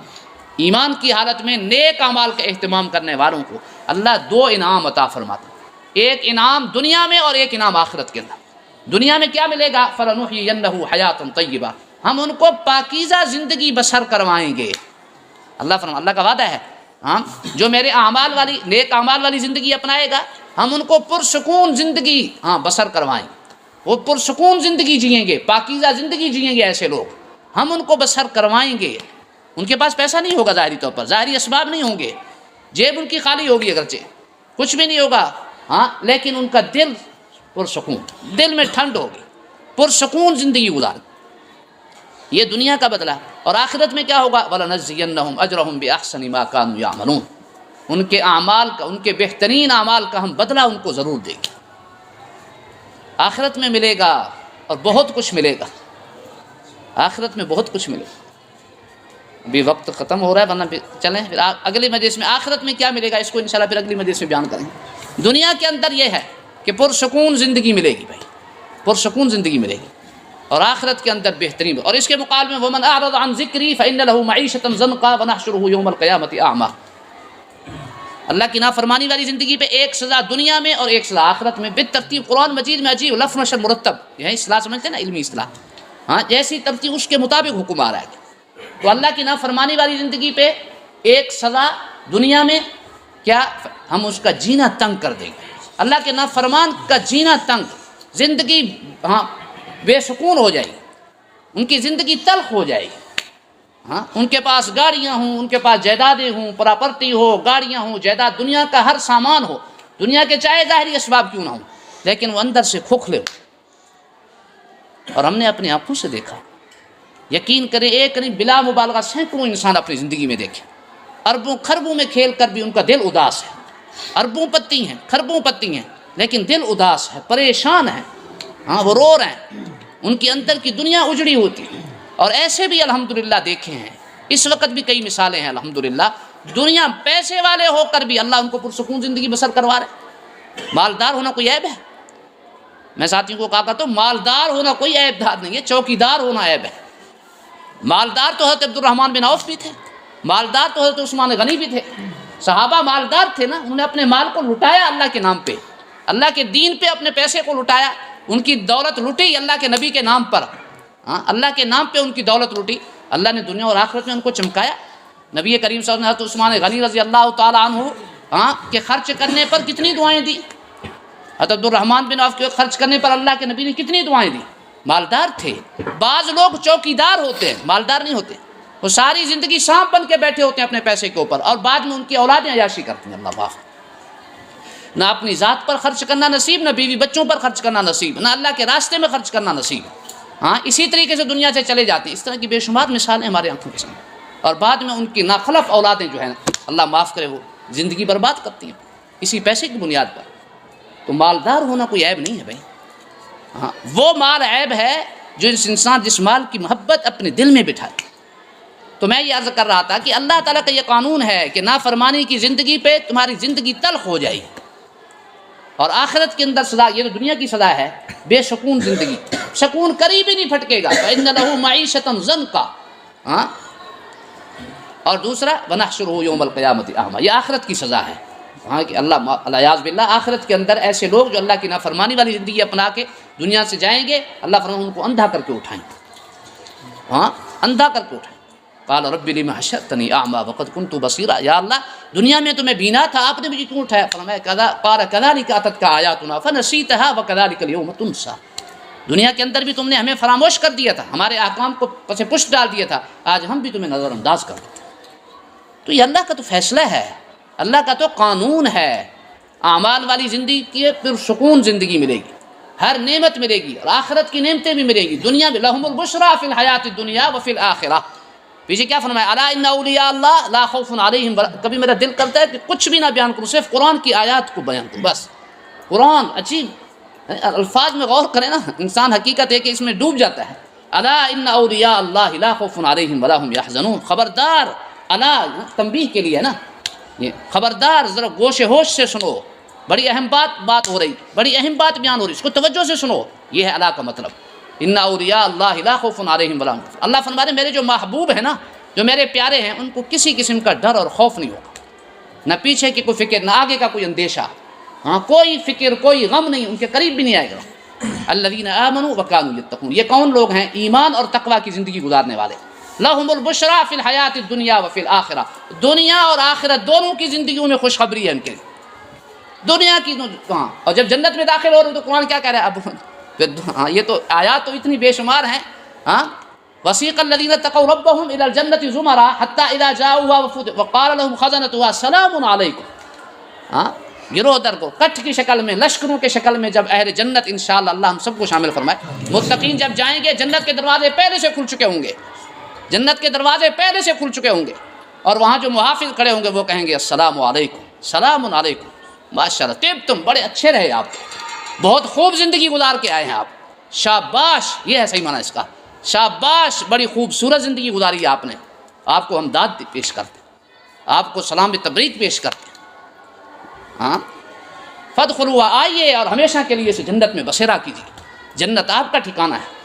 ایمان کی حالت میں نیک اعمال کا اہتمام کرنے والوں کو اللہ دو انعام عطا فرماتا ہے، ایک انعام دنیا میں اور ایک انعام آخرت کے اندر۔ دنیا میں کیا ملے گا؟ فلنحیینہ حیاۃ طیبہ، ہم ان کو پاکیزہ زندگی بسر کروائیں گے۔ اللہ کا وعدہ ہے، ہاں جو میرے اعمال والی نیک اعمال والی زندگی اپنائے گا ہم ان کو پرسکون زندگی بسر کروائیں گے، وہ پرسکون زندگی جئیں گے، پاکیزہ زندگی جئیں گے۔ ایسے لوگ ہم ان کو بسر کروائیں گے۔ ان کے پاس پیسہ نہیں ہوگا ظاہری طور پر، ظاہری اسباب نہیں ہوں گے، جیب ان کی خالی ہوگی، اگرچہ کچھ بھی نہیں ہوگا، لیکن ان کا دل پرسکون، دل میں ٹھنڈ ہوگی، پرسکون زندگی گزار۔ یہ دنیا کا بدلہ، اور آخرت میں کیا ہوگا؟ وَلَنَجْزِيَنَّهُمْ أَجْرَهُمْ بِأَحْسَنِ مَا كَانُوا يَعْمَلُونَ، ان کے اعمال کا، ان کے بہترین اعمال کا ہم بدلہ ان کو ضرور دیں گے۔ آخرت میں ملے گا اور بہت کچھ ملے گا، آخرت میں بہت کچھ ملے گا۔ ابھی وقت ختم ہو رہا ہے، ورنہ چلیں پھر اگلی مجلس میں آخرت میں کیا ملے گا اس کو انشاءاللہ پھر اگلی مجلس میں بیان کریں گے۔ دنیا کے اندر یہ ہے کہ پرسکون زندگی ملے گی بھائی، پرسکون زندگی ملے گی، اور آخرت کے اندر بہترین۔ اور اس کے مقابلے میں وَمَنْ أَعْرَضَ عَنْ ذِكْرِي فَإِنَّ لَهُ مَعِيشَةً ضَنْكًا وَنَحْشُرُهُ يَوْمَ الْقِيَامَةِ أَعْمَىٰ۔ اللہ کی نافرمانی والی زندگی پہ ایک سزا دنیا میں اور ایک سزا آخرت میں، بالترتیب قرآن مجید میں عجیب لفظ نشر مرتب، یہی اصطلاح سمجھتے ہیں نا، علمی اصطلاح، جیسی ترتیب اس کے مطابق حکم آ رہا ہے۔ تو اللہ کی نافرمانی والی زندگی پہ ایک سزا دنیا میں کیا؟ ہم اس کا جینا تنگ کر دیں گے، اللہ کے نافرمان کا جینا تنگ، زندگی بے سکون ہو جائے گی، ان کی زندگی تلخ ہو جائے گی۔ ان کے پاس گاڑیاں ہوں، ان کے پاس جائیدادیں ہوں، پراپرٹی ہو، گاڑیاں ہوں، جائیداد، دنیا کا ہر سامان ہو، دنیا کے چاہے ظاہری اسباب کیوں نہ ہوں، لیکن وہ اندر سے کھوکھلے ہو۔ اور ہم نے اپنی آنکھوں سے دیکھا، یقین کریں ایک نہیں بلا مبالغہ سینکڑوں انسان اپنی زندگی میں دیکھے، اربوں خربوں میں کھیل کر بھی ان کا دل اداس ہے، اربوں پتی ہیں، خربوں پتی ہیں، لیکن دل اداس ہے، پریشان ہے، ہاں وہ رو رہے ہیں، ان کے اندر کی دنیا اجڑی ہوتی ہے۔ اور ایسے بھی الحمدللہ دیکھے ہیں، اس وقت بھی کئی مثالیں ہیں الحمدللہ، دنیا پیسے والے ہو کر بھی اللہ ان کو پرسکون زندگی بسر کروا رہے۔ مالدار ہونا کوئی عیب ہے؟ میں ساتھیوں کو کہا کرتا ہوں مالدار ہونا کوئی عیب دار نہیں ہے، چوکیدار ہونا عیب ہے۔ مالدار تو حضرت عبد الرحمن بن عوف بھی تھے، مالدار تو حضرت عثمان غنی بھی تھے، صحابہ مالدار تھے نا، انہوں نے اپنے مال کو لٹایا اللہ کے نام پہ، اللہ کے دین پہ اپنے پیسے کو لٹایا، ان کی دولت لٹی اللہ کے نبی کے نام پر، ہاں اللہ کے نام پہ ان کی دولت لٹی، اللہ نے دنیا اور آخرت میں ان کو چمکایا۔ نبی کریم صلی اللہ علیہ وسلم نے حضرت عثمان غنی رضی اللہ تعالیٰ عنہ کے خرچ کرنے پر کتنی دعائیں دی، حضرت عبد الرحمن بن عوف کے خرچ کرنے پر اللہ کے نبی نے کتنی دعائیں دی، مالدار تھے۔ بعض لوگ چوکیدار ہوتے ہیں، مالدار نہیں ہوتے، وہ ساری زندگی سانپ بن کے بیٹھے ہوتے ہیں اپنے پیسے کے اوپر، اور بعد میں ان کی اولادیں عیاشی کرتی ہیں، اللہ معاف۔ نہ اپنی ذات پر خرچ کرنا نصیب، نہ بیوی بچوں پر خرچ کرنا نصیب، نہ اللہ کے راستے میں خرچ کرنا نصیب، ہاں اسی طریقے سے دنیا سے چلے جاتے ہیں۔ اس طرح کی بے شمار مثالیں ہمارے آنکھوں کے سامنے، اور بعد میں ان کی ناخلف اولادیں جو ہیں اللہ معاف کرے وہ زندگی برباد کرتی ہیں اسی پیسے کی بنیاد پر۔ تو مالدار ہونا کوئی عیب نہیں ہے بھائی، ہاں وہ مال عیب ہے جو انسان جس مال کی محبت اپنے دل میں بٹھائے۔ تو میں یہ عرض کر رہا تھا کہ اللہ تعالیٰ کا یہ قانون ہے کہ نافرمانی کی زندگی پہ تمہاری زندگی تلخ ہو جائے، اور آخرت کے اندر سزا، یہ تو دنیا کی سزا ہے، بے سکون زندگی، سکون قریب ہی نہیں پھٹکے گا، فَإِنَّ لَهُ مَعِيشَةً ضَنْكَ، ہاں اور دوسرا وَنَحْشُرُهُ يَوْمَ الْقِيَامَةِ أَعْمَىٰ، یہ آخرت کی سزا ہے، ہاں کہ اللہ الیاذ باللہ آخرت کے اندر ایسے لوگ جو اللہ کی نافرمانی والی زندگی اپنا کے دنیا سے جائیں گے، اللہ فرمائے ان کو اندھا کر کے اٹھائیں، ہاں اندھا کر کے اٹھائیں۔ قال رب لم حشرتنی اعمی وقد كنت بصیرا، یا اللہ دنیا میں تو میں بینا تھا، آپ نے مجھے کیوں اٹھایا؟ فرمایا قال كذلك اتتك آیاتنا فنسیتها وكذلك اليوم تنسى، دنیا کے اندر بھی تم نے ہمیں فراموش کر دیا تھا، ہمارے احکام کو پس پشت ڈال دیا تھا، آج ہم بھی تمہیں نظر انداز کر دیتے۔ تو یہ اللہ کا تو فیصلہ ہے، اللہ کا تو قانون ہے، اعمال والی زندگی کی پھر سکون زندگی ملے گی، ہر نعمت ملے گی، اور آخرت کی نعمتیں بھی ملے گی، دنیا میں لہم البشریٰ فی الحیات الدنیا وفی الآخرہ۔ پیچھے کیا فرمایا؟ الا ان اولیاء اللہ لا خوف علیہم، کبھی میرا دل کرتا ہے کہ کچھ بھی نہ بیان کروں، صرف قرآن کی آیات کو بیان کروں بس۔ قرآن عجیب الفاظ میں غور کریں نا، انسان حقیقت ہے کہ اس میں ڈوب جاتا ہے۔ الا ان اولیاء اللہ لا خوف علیہم ولا هم یحزنون، خبردار، الا تنبیہ کے لیے نا، یہ خبردار، ذرا گوش ہوش سے سنو، بڑی اہم بات ہو رہی، بڑی اہم بات بیان ہو رہی، اس کو توجہ سے سنو، یہ ہے الا کا مطلب۔ ان اولیاء اللہ لا خوف علیہم ولا هم، اللہ فرما رہے میرے جو محبوب ہیں نا، جو میرے پیارے ہیں، ان کو کسی قسم کا ڈر اور خوف نہیں ہوگا، نہ پیچھے کی کوئی فکر، نہ آگے کا کوئی اندیشہ، ہاں کوئی فکر کوئی غم نہیں، ان کے قریب بھی نہیں آئے گا۔ الذین آمنوا وکانوا یتقون، یہ کون لوگ ہیں؟ ایمان اور تقوی کی زندگی گزارنے والے۔ لہم البشریٰ فی الحیات الدنیا وفی الآخرہ، دنیا اور آخرت دونوں کی زندگیوں میں خوشخبری ہے ان کے لیے، دنیا کی ہاں، اور جب جنت میں داخل ہو رہے تو قرآن کیا کہہ رہا ہے اب؟ ہاں یہ تو آیات تو اتنی بے شمار ہیں، ہاں وسیق الذین اتقوا ربهم الی الجنۃ زمرا حتی اذا جاؤوها وقال لهم خزنتها سلام علیکم، ہاں گروہ در کو کٹھ کی شکل میں، لشکروں کے شکل میں، جب اہل جنت انشاءاللہ اللہ ہم سب کو شامل فرمائے، متقین جب جائیں گے جنت کے دروازے پہلے سے کھل چکے ہوں گے، جنت کے دروازے پہلے سے کھل چکے ہوں گے، اور وہاں جو محافظ کھڑے ہوں گے وہ کہیں گے السلام علیکم، سلام علیکم، ماشاءاللہ طب تم بڑے اچھے رہے، آپ بہت خوب زندگی گزار کے آئے ہیں آپ، شاباش، یہ ہے صحیح معنی اس کا، شاباش، بڑی خوبصورت زندگی گزاری ہے آپ نے، آپ کو ہم داد پیش کرتے ہیں، آپ کو سلام تبریک پیش کرتے ہیں، ہاں فادخلوا، آئیے اور ہمیشہ کے لیے سے جنت میں بسیرا کیجیے، جنت آپ کا ٹھکانہ ہے۔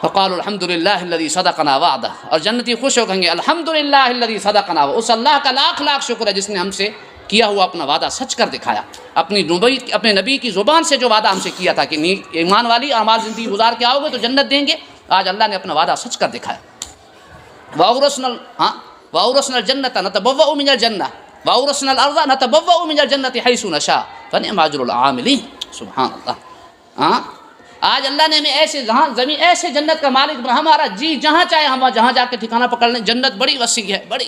فقالوا الحمد للہ الذی صدقنا وعدہ، اور جنتی خوش ہو کہیں گے الحمد للہ الذی صدقنا، اس اللہ کا لاکھ لاکھ شکر ہے جس نے ہم سے کیا ہوا اپنا وعدہ سچ کر دکھایا، اپنے نبی کی زبان سے جو وعدہ ہم سے کیا تھا کہ ایمان والی اعمال زندگی گزار کے آؤ گے تو جنت دیں گے، آج اللہ نے اپنا وعدہ سچ کر دکھایا۔ وَأَوْرَثْنَا الْجَنَّةَ نَتَبَوَّأُ مِنَ الْجَنَّةِ وَأَوْرَثْنَا الْأَرْضَ نَتَبَوَّأُ مِنَ الْجَنَّةِ حَيْثُ نَشَاءُ فَنِعْمَ أَجْرُ الْعَامِلِينَ، سبحان اللہ۔ ہاں آج اللہ نے ہمیں ایسے زمین ایسے جنت کا مالک بنا، ہمارا جی جہاں چاہے ہم جہاں جا کے ٹھکانہ پکڑ لیں، جنت بڑی وسیع ہے، بڑی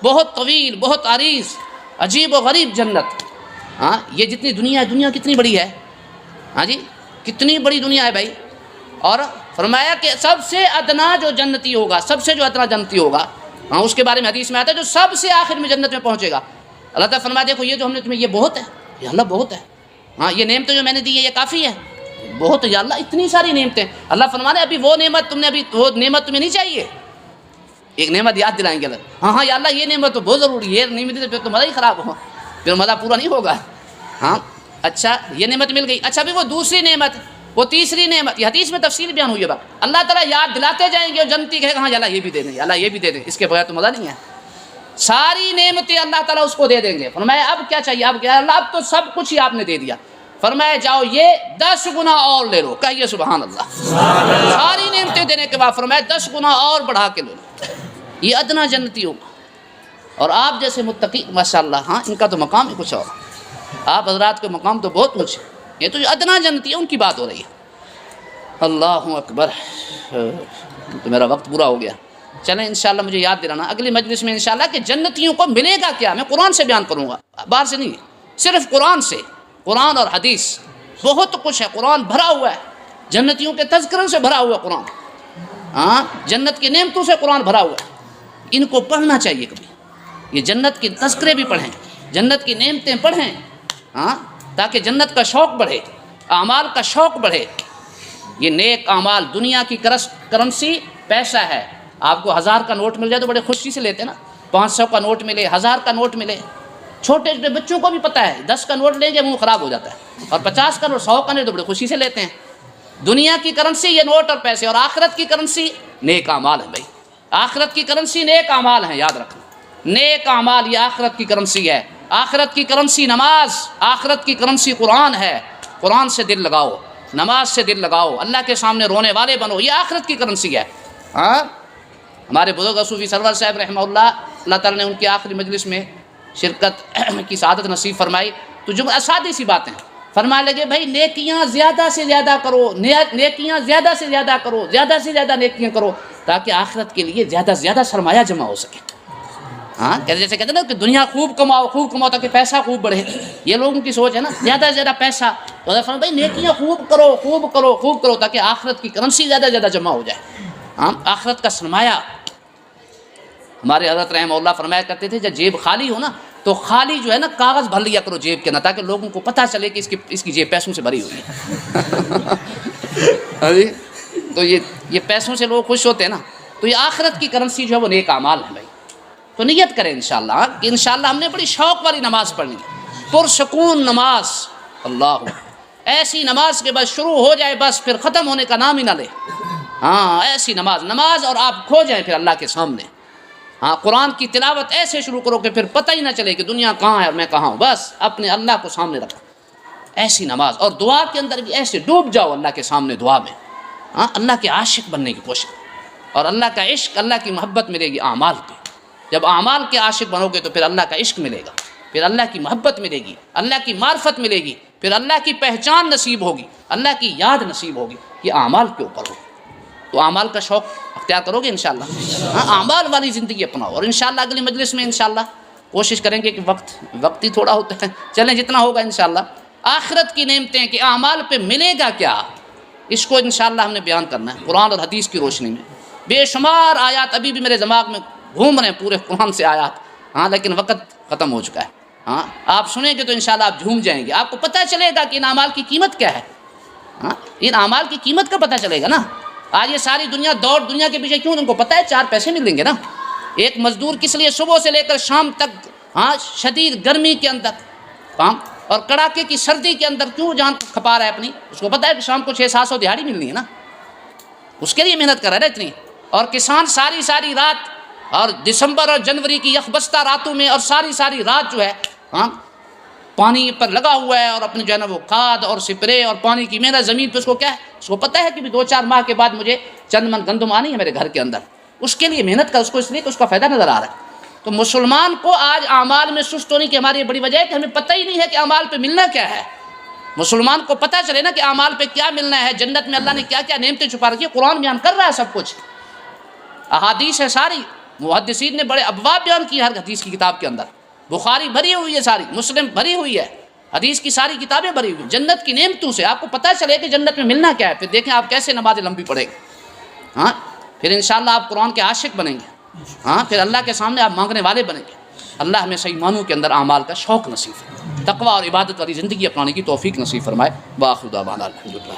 بہت طویل، بہت عریض، عجیب و غریب جنت، ہاں یہ جتنی دنیا ہے، دنیا کتنی بڑی ہے، ہاں جی کتنی بڑی دنیا ہے بھائی، اور فرمایا کہ سب سے ادنا جو جنتی ہوگا، سب سے جو ادنا جنتی ہوگا، ہاں اس کے بارے میں حدیث میں آتا ہے جو سب سے آخر میں جنت میں پہنچے گا، اللہ تعالیٰ فرمایا دیکھو یہ جو ہم نے تمہیں، یہ بہت ہے، یہ اللہ بہت ہے، ہاں یہ نعمتیں جو میں نے دی ہے یہ کافی ہے؟ بہت یا اللہ اتنی ساری نعمتیں. اللہ فرمانے ابھی وہ نعمت تم نے وہ نعمت تمہیں نہیں چاہیے. ایک نعمت یاد دلائیں گے اللہ, ہاں یا اللہ یہ نعمت تو بہت ضروری ہے, یہ نعمت سے پھر تو مزہ ہی خراب ہو, پھر مزہ پورا نہیں ہوگا. ہاں اچھا یہ نعمت مل گئی, اچھا پھر وہ دوسری نعمت, وہ تیسری نعمت, یہ حدیث میں تفصیل بیان ہوئی ہے. بات اللہ تعالیٰ یاد دلاتے جائیں گے اور جنتی کہے گا ہاں یا اللہ یہ بھی دے دیں, یا اللہ یہ بھی دے دیں, اس کے بغیر تو مزہ نہیں ہے. ساری نعمتیں اللہ تعالیٰ اس کو دے دیں گے. فرمایا اب کیا چاہیے, اب کیا, اللہ اب تو سب کچھ ہی آپ نے دے دیا. فرمایا جاؤ یہ 10 گنا اور لے لو. کہیے سبحان اللہ. ساری نعمتیں دینے کے بعد فرمایا 10 گنا اور بڑھا کے لے لو. یہ ادنا جنتیوں کا. اور آپ جیسے متقی ماشاءاللہ, ہاں ان کا تو مقام ہی کچھ اور. آپ حضرات کے مقام تو بہت کچھ ہے, یہ تو جو ادنا جنتی ہے ان کی بات ہو رہی ہے. اللہ اکبر. تو میرا وقت پورا ہو گیا. چلیں انشاءاللہ مجھے یاد دلانا اگلی مجلس میں انشاءاللہ کہ جنتیوں کو ملے گا کیا. میں قرآن سے بیان کروں گا, باہر سے نہیں, صرف قرآن سے. قرآن اور حدیث بہت کچھ ہے, قرآن بھرا ہوا ہے, جنتیوں کے تذکروں سے بھرا ہوا ہے قرآن. ہاں جنت کی نعمتوں سے قرآن بھرا ہوا ہے. ان کو پڑھنا چاہیے کبھی. یہ جنت کے تذکرے بھی پڑھیں, جنت کی نعمتیں پڑھیں, ہاں تاکہ جنت کا شوق بڑھے, اعمال کا شوق بڑھے. یہ نیک اعمال دنیا کی کرنسی پیسہ ہے. آپ کو 1000 کا نوٹ مل جائے تو بڑے خوشی سے لیتے نا. 500 کا نوٹ ملے, 1000 کا نوٹ ملے. چھوٹے چھوٹے بچوں کو بھی پتہ ہے 10 کا نوٹ لیں گے منہ خراب ہو جاتا ہے, اور 50 کا نوٹ 100 کا نوٹ تو بڑے خوشی سے لیتے ہیں. دنیا کی کرنسی یہ نوٹ اور پیسے, اور آخرت کی کرنسی نیک اعمال ہے بھائی. آخرت کی کرنسی نیک اعمال ہیں, یاد رکھنا. نیک اعمال یہ آخرت کی کرنسی ہے. آخرت کی کرنسی نماز, آخرت کی کرنسی قرآن ہے. قرآن سے دل لگاؤ, نماز سے دل لگاؤ, اللہ کے سامنے رونے والے بنو, یہ آخرت کی کرنسی ہے. ہاں ہمارے بزرگ صوفی سرور صاحب رحمہ اللہ تعالیٰ نے ان کی آخری مجلس میں شرکت کی سعادت نصیب فرمائی. تو جو سادی سی باتیں فرمانے لگے, بھائی نیکیاں زیادہ سے زیادہ کرو, نیکیاں زیادہ سے زیادہ کرو, زیادہ سے زیادہ نیکیاں کرو, تاکہ آخرت کے لیے زیادہ سے زیادہ سرمایہ جمع ہو سکے. ہاں جیسے کہتے ہیں نا کہ دنیا خوب کماؤ تاکہ پیسہ خوب بڑھے. یہ لوگوں کی سوچ ہے نا, زیادہ سے زیادہ پیسہ. تو فرمایا بھائی نیکیاں خوب کرو تاکہ آخرت کی کرنسی زیادہ سے زیادہ جمع ہو جائے. ہاں آخرت کا سرمایہ. ہمارے حضرت رحمہ اللہ فرمایا کرتے تھے جب جیب خالی ہو نا تو خالی جو ہے نا کاغذ بھر لیا کرو جیب کے نا, تاکہ لوگوں کو پتہ چلے کہ اس کی جیب پیسوں سے بھری ہوئی ہے. تو یہ پیسوں سے لوگ خوش ہوتے ہیں نا. تو یہ آخرت کی کرنسی جو ہے وہ نیک اعمال ہے بھائی. تو نیت کریں انشاءاللہ کہ انشاءاللہ ہم نے بڑی شوق والی نماز پڑھنی ہے, پرسکون نماز. اللہ ایسی نماز کے بعد شروع ہو جائے بس پھر ختم ہونے کا نام ہی نہ لے. ہاں ایسی نماز اور آپ کھو جائیں پھر اللہ کے سامنے. ہاں قرآن کی تلاوت ایسے شروع کرو کہ پھر پتہ ہی نہ چلے کہ دنیا کہاں ہے اور میں کہاں ہوں, بس اپنے اللہ کو سامنے رکھو. ایسی نماز, اور دعا کے اندر بھی ایسے ڈوب جاؤ اللہ کے سامنے دعا میں. ہاں اللہ کے عاشق بننے کی کوشش, اور اللہ کا عشق, اللہ کی محبت ملے گی اعمال پہ. جب اعمال کے عاشق بنو گے تو پھر اللہ کا عشق ملے گا, پھر اللہ کی محبت ملے گی, اللہ کی معرفت ملے گی, پھر اللہ کی پہچان نصیب ہوگی, اللہ کی یاد نصیب ہوگی. یہ اعمال کے اوپر ہوگی. تو اعمال کا شوق اختیار کرو گے انشاءاللہ. ہاں اعمال والی زندگی اپناؤ, اور انشاءاللہ اگلی مجلس میں انشاءاللہ کوشش کریں گے کہ وقت ہی تھوڑا ہوتا ہے, چلیں جتنا ہوگا انشاءاللہ. آخرت کی نعمتیں کہ اعمال پہ ملے گا کیا, اس کو انشاءاللہ ہم نے بیان کرنا ہے قرآن اور حدیث کی روشنی میں. بے شمار آیات ابھی بھی میرے دماغ میں گھوم رہے ہیں, پورے قرآن سے آیات. ہاں لیکن وقت ختم ہو چکا ہے. ہاں آپ سنیں گے تو انشاءاللہ آپ جھوم جائیں گے, آپ کو پتہ چلے گا کہ ان اعمال کی قیمت کیا ہے. ہاں ان اعمال کی قیمت کا پتہ چلے گا نا. آج یہ ساری دنیا کے پیچھے کیوں, ان کو پتہ ہے 4 پیسے ملیں گے نا. ایک مزدور کس لیے صبح سے لے کر شام تک, ہاں شدید گرمی کے اندر کام اور کڑاکے کی سردی کے اندر کیوں جان کھپا رہا ہے اپنی, اس کو پتہ ہے کہ شام کو 600-700 دہاڑی ملنی ہے نا, اس کے لیے محنت کر رہا ہے اتنی. اور کسان ساری رات, اور دسمبر اور جنوری کی یکبستہ راتوں میں, اور ساری رات جو ہے ہاں پانی پر لگا ہوا ہے, اور اپنے جو ہے نا وہ کھاد اور سپرے اور پانی کی محنت زمین پہ, اس کو کیا ہے, اس کو پتہ ہے کہ 2-4 ماہ کے بعد مجھے چند من گندم آنی ہے میرے گھر کے اندر. اس کے لیے محنت کر, اس کو اس لیے کہ اس کا فائدہ نظر آ رہا ہے. تو مسلمان کو آج اعمال میں سست ہونے کی ہماری بڑی وجہ ہے کہ ہمیں پتہ ہی نہیں ہے کہ اعمال پہ ملنا کیا ہے. مسلمان کو پتہ چلے نا کہ اعمال پہ کیا ملنا ہے, جنت میں اللہ نے کیا کیا نعمتیں چھپا رکھی ہے. قرآن بیان کر رہا ہے سب کچھ, احادیث ہے ساری, محدثین نے بڑے ابواب بیان کی ہر حدیث کی کتاب کے اندر. بخاری بھری ہوئی ہے ساری, مسلم بھری ہوئی ہے, حدیث کی ساری کتابیں بھری ہوئی. جنت کی نعمتوں سے آپ کو پتہ چلے کہ جنت میں ملنا کیا ہے, پھر دیکھیں آپ کیسے نماز لمبی پڑھیں گے. ہاں پھر انشاءاللہ آپ قرآن کے عاشق بنیں گے. ہاں پھر اللہ کے سامنے آپ مانگنے والے بنیں گے. اللہ ہمیں صحیح معنوں کے اندر اعمال کا شوق نصیب ہے. تقوی اور عبادت والی زندگی اپنانے کی توفیق نصیب فرمائے. وآخر دعوانا الحمدللہ.